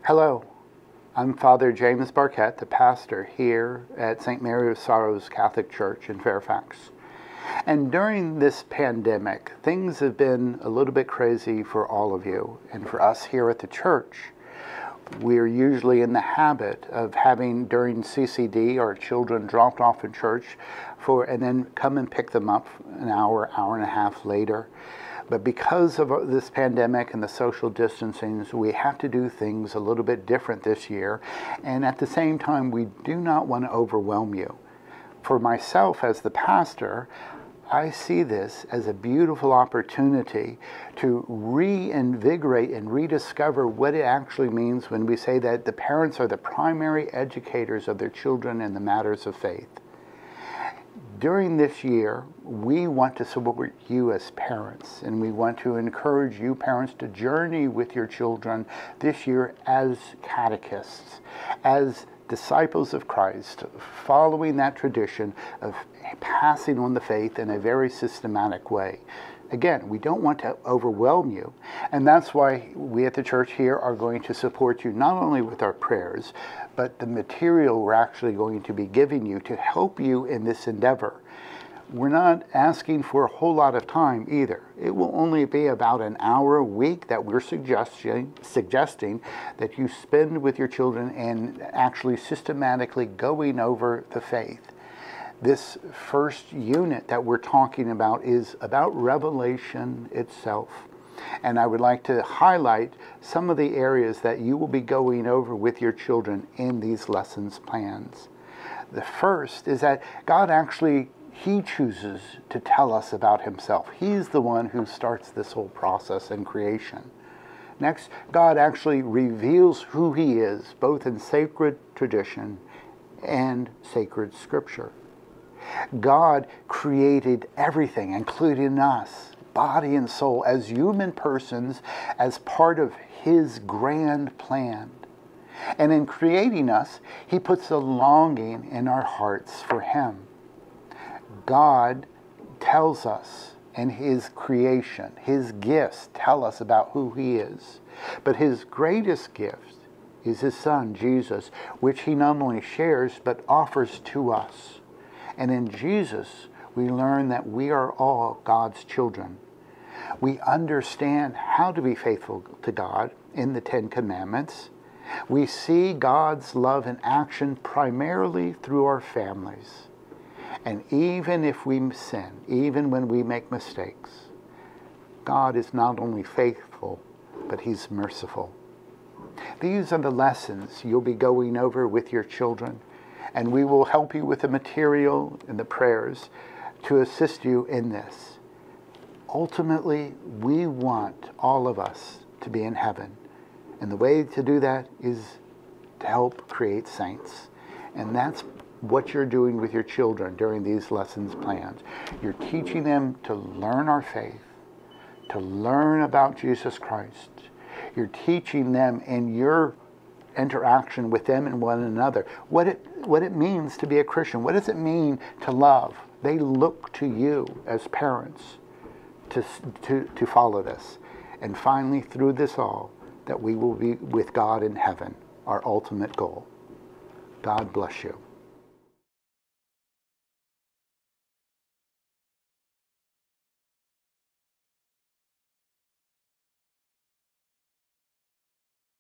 Hello, I'm Father James Barkett, the pastor here at St. Mary of Sorrows Catholic Church in Fairfax. And during this pandemic, things have been a little bit crazy for all of you and for us here at the church. We're usually in the habit of having, during CCD, our children dropped off in church and then come and pick them up an hour, hour and a half later. But because of this pandemic and the social distancing, we have to do things a little bit different this year. And at the same time, we do not want to overwhelm you. For myself as the pastor, I see this as a beautiful opportunity to reinvigorate and rediscover what it actually means when we say that the parents are the primary educators of their children in the matters of faith. During this year, we want to support you as parents, and we want to encourage you parents to journey with your children this year as catechists, as disciples of Christ, following that tradition of passing on the faith in a very systematic way. Again, we don't want to overwhelm you, and that's why we at the church here are going to support you not only with our prayers, but the material we're actually going to be giving you to help you in this endeavor. We're not asking for a whole lot of time either. It will only be about an hour a week that we're suggesting that you spend with your children and actually systematically going over the faith. This first unit that we're talking about is about Revelation itself. And I would like to highlight some of the areas that you will be going over with your children in these lessons plans. The first is that God actually, He chooses to tell us about Himself. He's the one who starts this whole process in creation. Next, God actually reveals who He is, both in sacred tradition and sacred scripture. God created everything, including us, body and soul, as human persons, as part of His grand plan. And in creating us, He puts a longing in our hearts for Him. God tells us in His creation, His gifts tell us about who He is. But His greatest gift is His Son, Jesus, which He not only shares, but offers to us. And in Jesus, we learn that we are all God's children. We understand how to be faithful to God in the Ten Commandments. We see God's love in action primarily through our families. And even if we sin, even when we make mistakes, God is not only faithful, but He's merciful. These are the lessons you'll be going over with your children, and we will help you with the material and the prayers to assist you in this. Ultimately, we want all of us to be in heaven. And the way to do that is to help create saints. And that's what you're doing with your children during these lessons plans. You're teaching them to learn our faith, to learn about Jesus Christ. You're teaching them in your interaction with them and one another what it means to be a Christian. What does it mean to love? They look to you as parents to follow this. And finally, through this all, that we will be with God in heaven, our ultimate goal. God bless you.